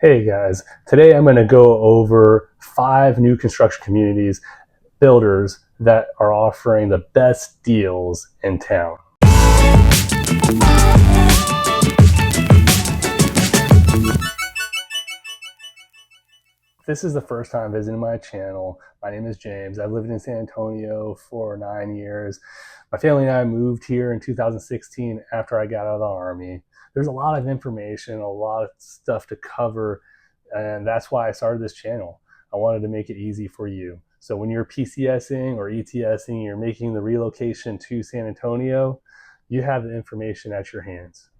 Hey guys, today I'm going to go over 5 new construction communities, builders that are offering the best deals in town. If this is the first time visiting my channel, my name is James. I've lived in San Antonio for 9 years. My family and I moved here in 2016 after I got out of the Army. There's a lot of information, a lot of stuff to cover, and that's why I started this channel. I wanted to make it easy for you. So when you're PCSing or ETSing, you're making the relocation to San Antonio, you have the information at your hands.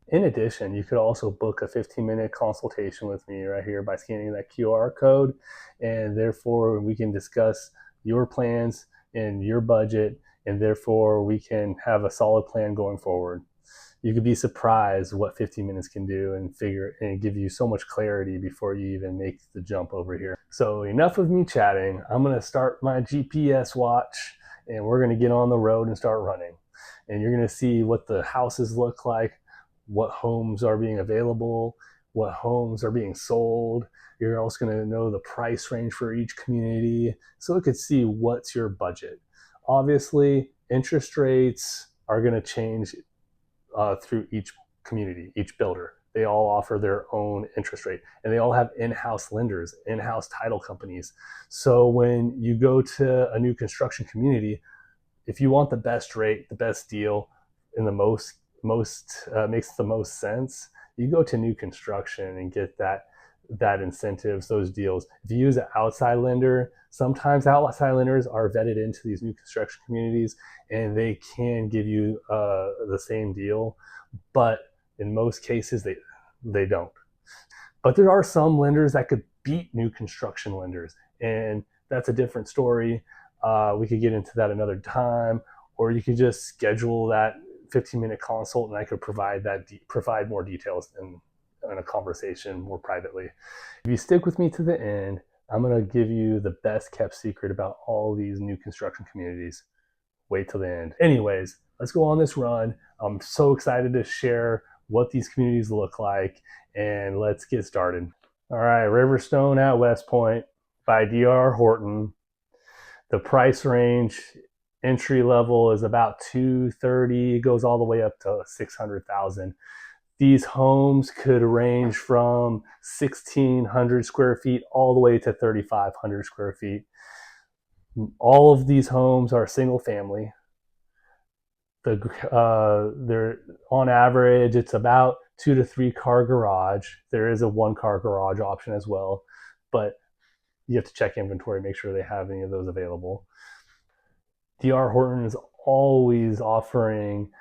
In addition, you could also book a 15-minute consultation with me right here by scanning that QR code, and therefore we can discuss your plans and your budget, and therefore we can have a solid plan going forward. You could be surprised what 15 minutes can do and give you so much clarity before you even make the jump over here. So enough of me chatting. I'm going to start my GPS watch and we're going to get on the road and start running. And you're going to see what the houses look like, what homes are being available, what homes are being sold. You're also going to know the price range for each community so it could see what's your budget. Obviously, interest rates are going to change through each community, each builder. They all offer their own interest rate, and they all have in-house lenders, in-house title companies. So when you go to a new construction community, if you want the best rate, the best deal, and the most makes the most sense, you go to new construction and get that incentives, those deals. If you use an outside lender, sometimes outside lenders are vetted into these new construction communities and they can give you the same deal, but in most cases they don't. But there are some lenders that could beat new construction lenders, and that's a different story. We could get into that another time, or you could just schedule that 15-minute consult and I could provide more details in a conversation more privately. If you stick with me to the end, I'm going to give you the best kept secret about all these new construction communities. Wait till the end. Anyways, let's go on this run. I'm so excited to share what these communities look like, and let's get started. All right, Riverstone at Westpointe by DR Horton. The price range entry level is about 230, goes all the way up to 600,000. These homes could range from 1,600 square feet all the way to 3,500 square feet. All of these homes are single family. They're on average, it's about 2 to 3 car garage. There is a 1 car garage option as well, but you have to check inventory, make sure they have any of those available. DR Horton is always offering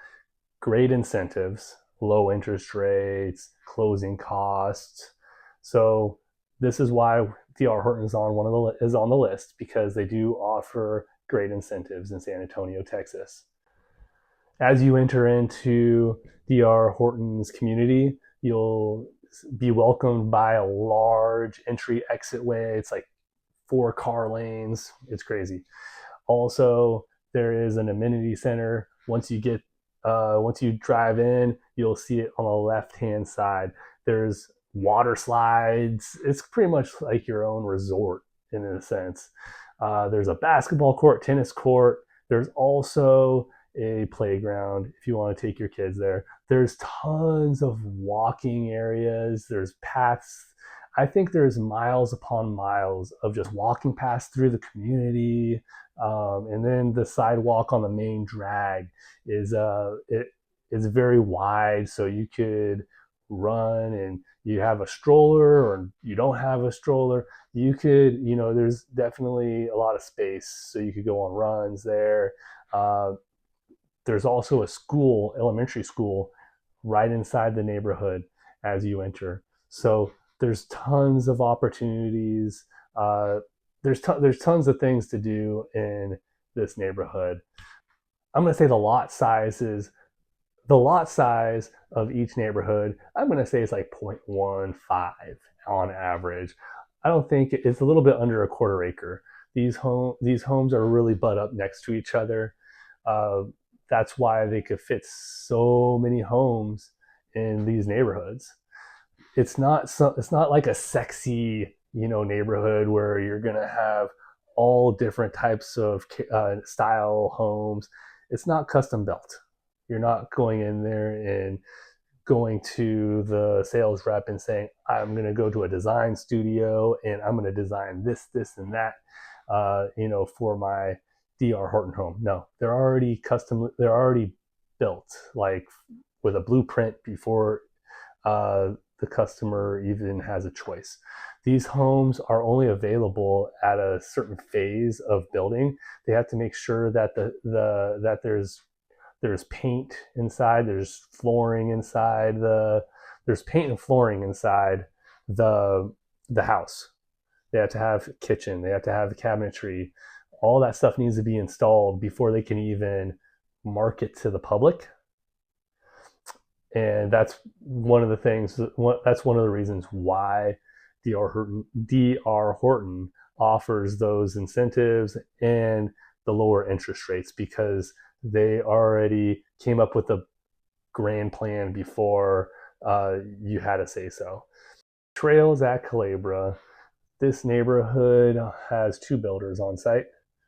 great incentives, low interest rates, closing costs. So this is why DR Horton is on the list, because they do offer great incentives in San Antonio, Texas. As you enter into DR Horton's community, you'll be welcomed by a large entry exit way. It's like 4 car lanes. It's crazy. Also, there is an amenity center. Once you drive in, you'll see it on the left-hand side. There's water slides. It's pretty much like your own resort in a sense. There's a basketball court, tennis court. There's also a playground if you want to take your kids there. There's tons of walking areas. There's paths. I think there's miles upon miles of just walking paths through the community. And then the sidewalk on the main drag is very wide, so you could run, and you have a stroller or you don't have a stroller. You could, there's definitely a lot of space, so you could go on runs there. There's also a school, elementary school, right inside the neighborhood as you enter. So there's tons of opportunities. There's tons of things to do in this neighborhood. I'm going to say the lot size of each neighborhood, I'm going to say it's like 0.15 on average. I don't think it's a little bit under a quarter acre. These homes are really butt up next to each other. That's why they could fit so many homes in these neighborhoods. it's not like a sexy, neighborhood where you're gonna have all different types of style homes. It's not custom built. You're not going in there and going to the sales rep and saying, I'm going to go to a design studio and I'm going to design this, and that, for my DR Horton home. No, they're already custom. They're already built, like with a blueprint before the customer even has a choice. These homes are only available at a certain phase of building. They have to make sure that that there's paint inside, there's flooring inside there's paint and flooring inside the house. They have to have a kitchen, they have to have cabinetry. All that stuff needs to be installed before they can even market to the public. And that's one of the things. That's one of the reasons why DR Horton offers those incentives and the lower interest rates, because they already came up with a grand plan before you had to say so. Trails at Culebra. This neighborhood has two builders on site,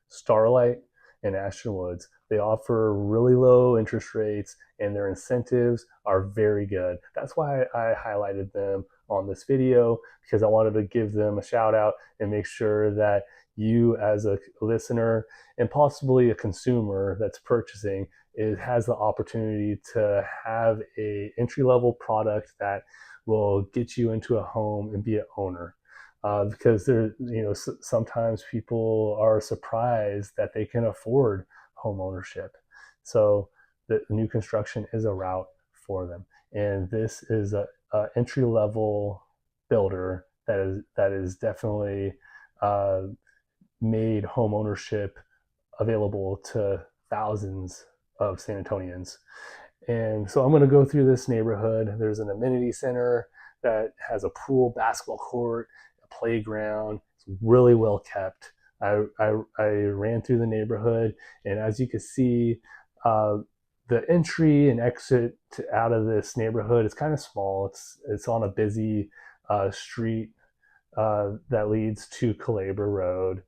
Starlight and Ashton Woods. They offer really low interest rates and their incentives are very good. That's why I highlighted them on this video, because I wanted to give them a shout out and make sure that you as a listener and possibly a consumer that's purchasing, it has the opportunity to have a entry-level product that will get you into a home and be an owner. Because sometimes people are surprised that they can afford home ownership. So the new construction is a route for them, and this is a entry level builder that is definitely made home ownership available to thousands of San Antonians. And so I'm going to go through this neighborhood. There's an amenity center that has a pool, basketball court, a playground. It's really well kept. I ran through the neighborhood, and as you can see, the entry and exit out of this neighborhood is kind of small. It's on a busy street that leads to Culebra Road.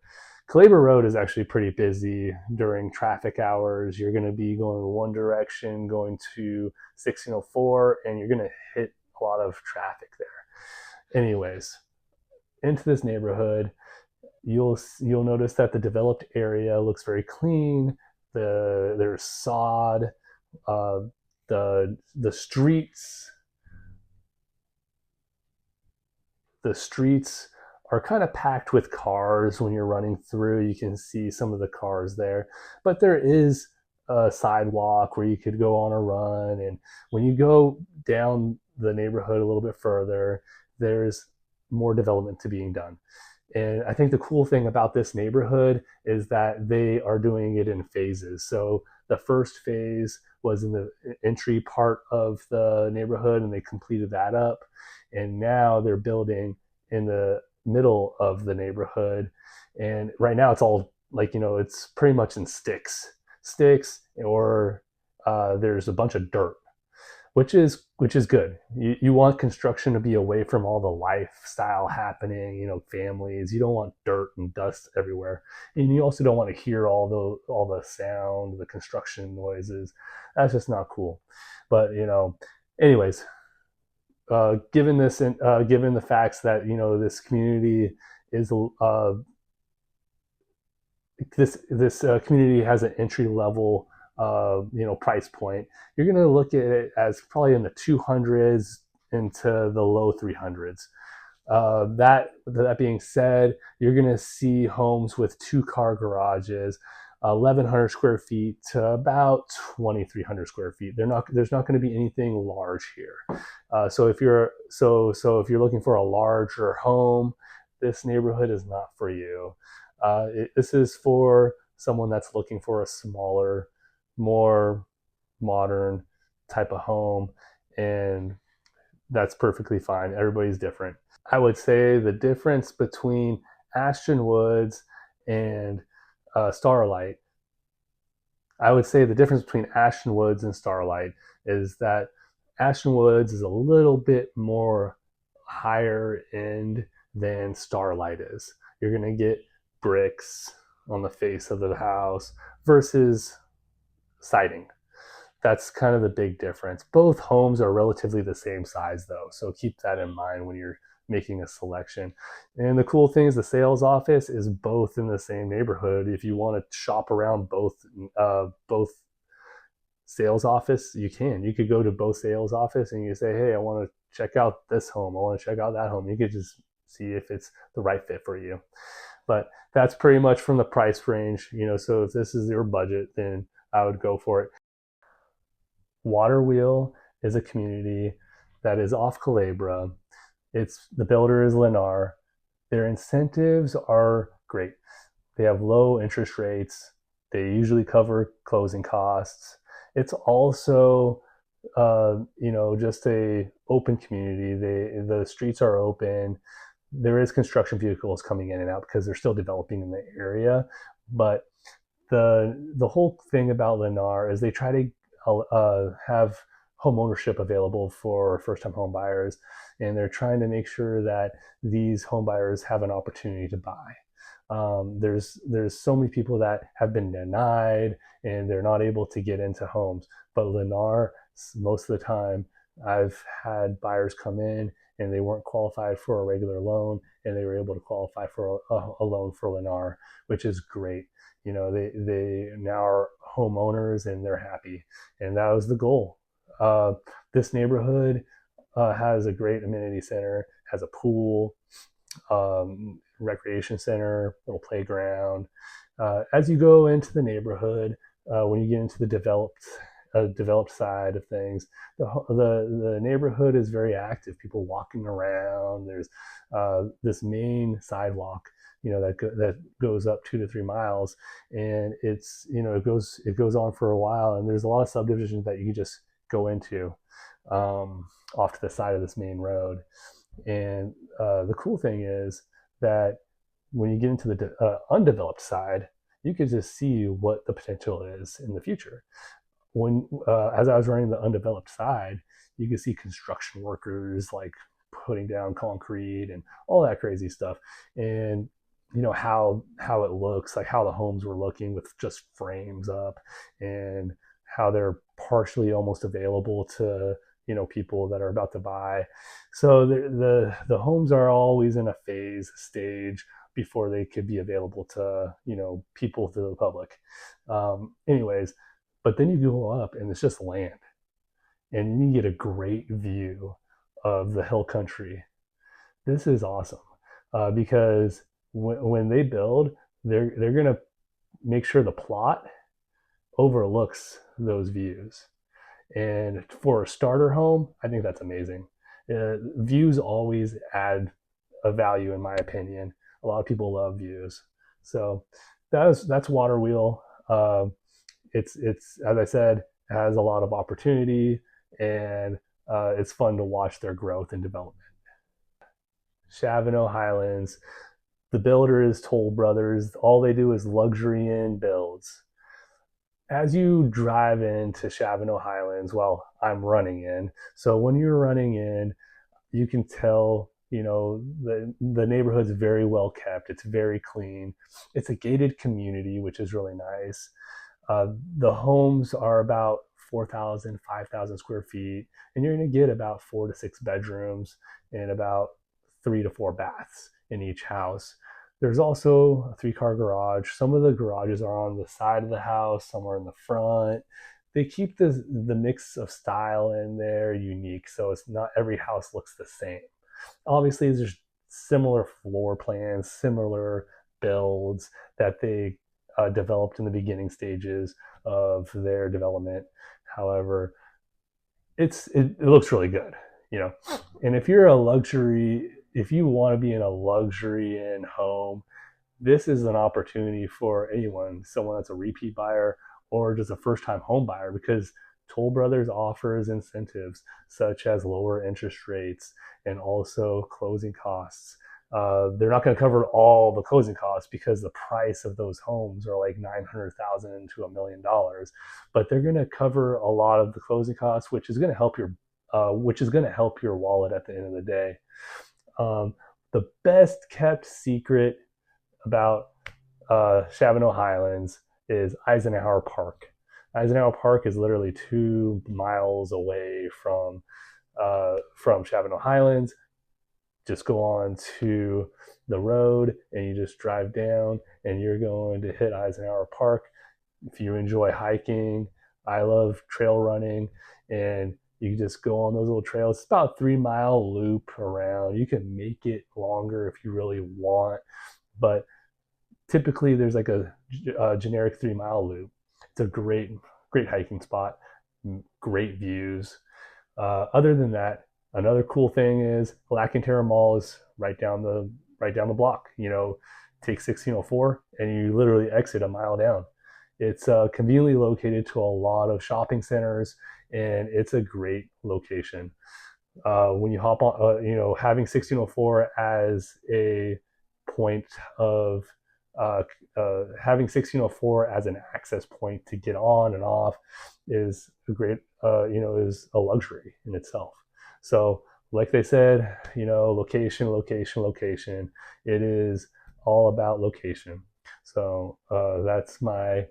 Culebra Road is actually pretty busy during traffic hours. You're going to be going one direction, going to 1604, and you're going to hit a lot of traffic there. Anyways, into this neighborhood, you'll notice that the developed area looks very clean. There's sod. The streets are kind of packed with cars. When you're running through, you can see some of the cars there, but there is a sidewalk where you could go on a run. And when you go down the neighborhood a little bit further, there's more development to being done. And I think the cool thing about this neighborhood is that they are doing it in phases. So the first phase was in the entry part of the neighborhood, and they completed that up. And now they're building in the middle of the neighborhood. And right now it's all it's pretty much in sticks, or there's a bunch of dirt, which is good. You want construction to be away from all the lifestyle happening, families. You don't want dirt and dust everywhere, and you also don't want to hear all the sound, the construction noises. That's just not cool. But anyways, given the facts that this community is this community has an entry level price point, you're going to look at it as probably in the 200s into the low 300s. That being said, you're going to see homes with 2-car garages, 1,100 square feet to about 2,300 square feet. There's not going to be anything large here. So if you're looking for a larger home, this neighborhood is not for you. This is for someone that's looking for a smaller, more modern type of home, and that's perfectly fine. Everybody's different. I would say the difference between Ashton Woods and Starlight, is that Ashton Woods is a little bit more higher end than Starlight is. You're going to get bricks on the face of the house versus siding. That's kind of the big difference. Both homes are relatively the same size though, so keep that in mind when you're making a selection. And the cool thing is the sales office is both in the same neighborhood. If you want to shop around both sales office, you could go to both sales office and you say, hey, I want to check out this home, I want to check out that home. You could just see if it's the right fit for you. But that's pretty much from the price range, so if this is your budget, then I would go for it. Waterwheel is a community that is off culebra. The builder is Lennar. Their incentives are great. They have low interest rates. They usually cover closing costs. It's also just a open community. The streets are open. There is construction vehicles coming in and out because they're still developing in the area. But the whole thing about Lennar is they try to have home ownership available for first-time home buyers, and they're trying to make sure that these home buyers have an opportunity to buy. There's so many people that have been denied and they're not able to get into homes. But Lennar, most of the time, I've had buyers come in and they weren't qualified for a regular loan, and they were able to qualify for a loan for Lennar, which is great. They now are homeowners and they're happy, and that was the goal. This neighborhood has a great amenity center, has a pool, recreation center, little playground. As you go into the neighborhood, when you get into the developed side of things, the neighborhood is very active. People walking around. There's this main sidewalk, that goes up 2 to 3 miles, and it goes on for a while. And there's a lot of subdivisions that you can just go into off to the side of this main road. And the cool thing is that when you get into the undeveloped side, you can just see what the potential is in the future. As I was running the undeveloped side, you can see construction workers like putting down concrete and all that crazy stuff, and how it looks, like how the homes were looking with just frames up, and how they're partially almost available to people that are about to buy. So the homes are always in a stage before they could be available to people, to the public. Anyways, but then you go up and it's just land, and you get a great view of the hill country. This is awesome because when they build, they're gonna make sure the plot overlooks those views. And for a starter home, I think that's amazing. Views always add a value, in my opinion. A lot of people love views, so that's Waterwheel. It's as I said, has a lot of opportunity, and it's fun to watch their growth and development. Shavano Highlands, the builder is Toll Brothers. All they do is luxury in builds. As you drive into Shavano Highlands, well, I'm running in. So when you're running in, you can tell, the neighborhood's very well kept. It's very clean. It's a gated community, which is really nice. The homes are about 4,000, 5,000 square feet, and you're going to get about 4 to 6 bedrooms and about 3 to 4 baths in each house. There's also a 3-car garage. Some of the garages are on the side of the house, some are in the front. They keep the mix of style in there unique, so it's not every house looks the same. Obviously, there's similar floor plans, similar builds that they developed in the beginning stages of their development. However, it looks really good, And if you want to be in a luxury in home, this is an opportunity for anyone, someone that's a repeat buyer or just a first-time home buyer, because Toll Brothers offers incentives such as lower interest rates and also closing costs. They're not going to cover all the closing costs because the price of those homes are like $900,000 to $1 million, but they're going to cover a lot of the closing costs, which is going to help your which is going to help your wallet at the end of the day. The best kept secret about Shavano Highlands is Eisenhower Park. Eisenhower Park is literally 2 miles away from Shavano Highlands. Just go on to the road and you just drive down and you're going to hit Eisenhower Park. If you enjoy hiking, I love trail running, and you just go on those little trails. It's about a 3 mile loop around. You can make it longer if you really want, but typically there's like a generic 3 mile loop. It's a great hiking spot, great views. Other than that, another cool thing is Black and Terra Mall is right down the block. Take 1604 and you literally exit a mile down. It's conveniently located to a lot of shopping centers, and it's a great location. When you hop on, having 1604 as a point of having 1604 as an access point to get on and off is a great, is a luxury in itself. So, like they said, location, location, location. It is all about location. So that's my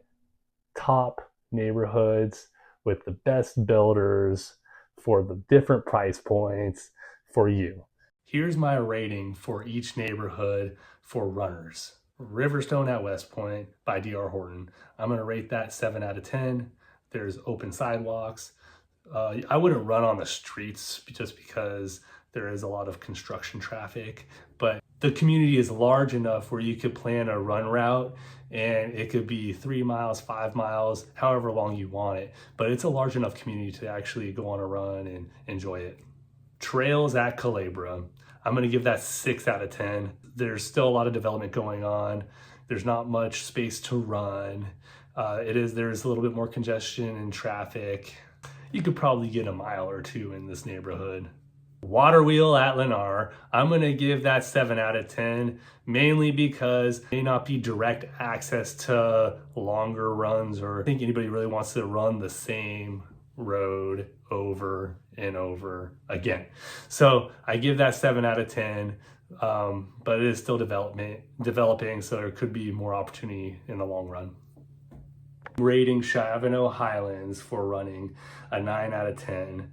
top neighborhoods with the best builders for the different price points for you. Here's my rating for each neighborhood for runners. Riverstone at Westpointe by DR Horton. I'm going to rate that 7 out of 10. There's open sidewalks. I wouldn't run on the streets just because there is a lot of construction traffic, but the community is large enough where you could plan a run route, and it could be 3 miles, 5 miles, however long you want it. But it's a large enough community to actually go on a run and enjoy it. Trails at Culebra. I'm going to give that 6 out of 10. There's still a lot of development going on. There's not much space to run. There's a little bit more congestion and traffic. You could probably get a mile or two in this neighborhood. Water wheel at Lennar. I'm going to give that 7 out of 10, mainly because it may not be direct access to longer runs, or I think anybody really wants to run the same road over and over again. So I give that 7 out of 10, but it is still developing, so there could be more opportunity in the long run. Rating Shavano Highlands for running a 9 out of 10.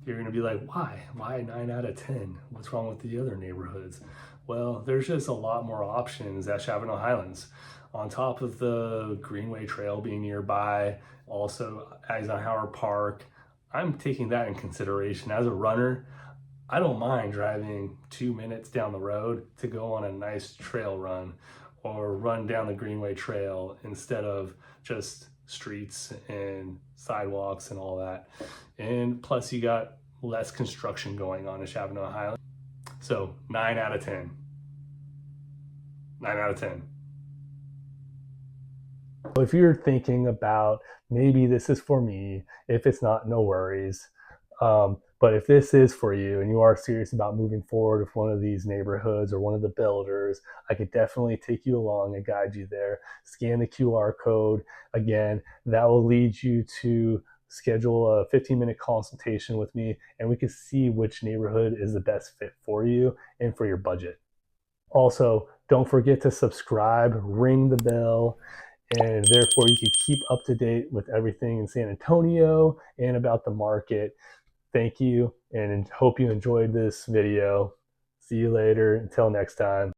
You're going to be like, why? Why a 9 out of 10? What's wrong with the other neighborhoods? Well, there's just a lot more options at Shavano Highlands. On top of the Greenway Trail being nearby, also Eisenhower Park, I'm taking that in consideration. As a runner, I don't mind driving 2 minutes down the road to go on a nice trail run or run down the Greenway Trail instead of just streets and sidewalks and all that. And plus you got less construction going on in Shavano Highlands. So 9 out of 10. 9 out of 10. If you're thinking about maybe this is for me, if it's not, no worries. But if this is for you and you are serious about moving forward with one of these neighborhoods or one of the builders, I could definitely take you along and guide you there. Scan the QR code. Again, that will lead you to schedule a 15-minute consultation with me, and we can see which neighborhood is the best fit for you and for your budget. Also, don't forget to subscribe, ring the bell, and therefore you can keep up to date with everything in San Antonio and about the market. Thank you, and hope you enjoyed this video. See you later. Until next time.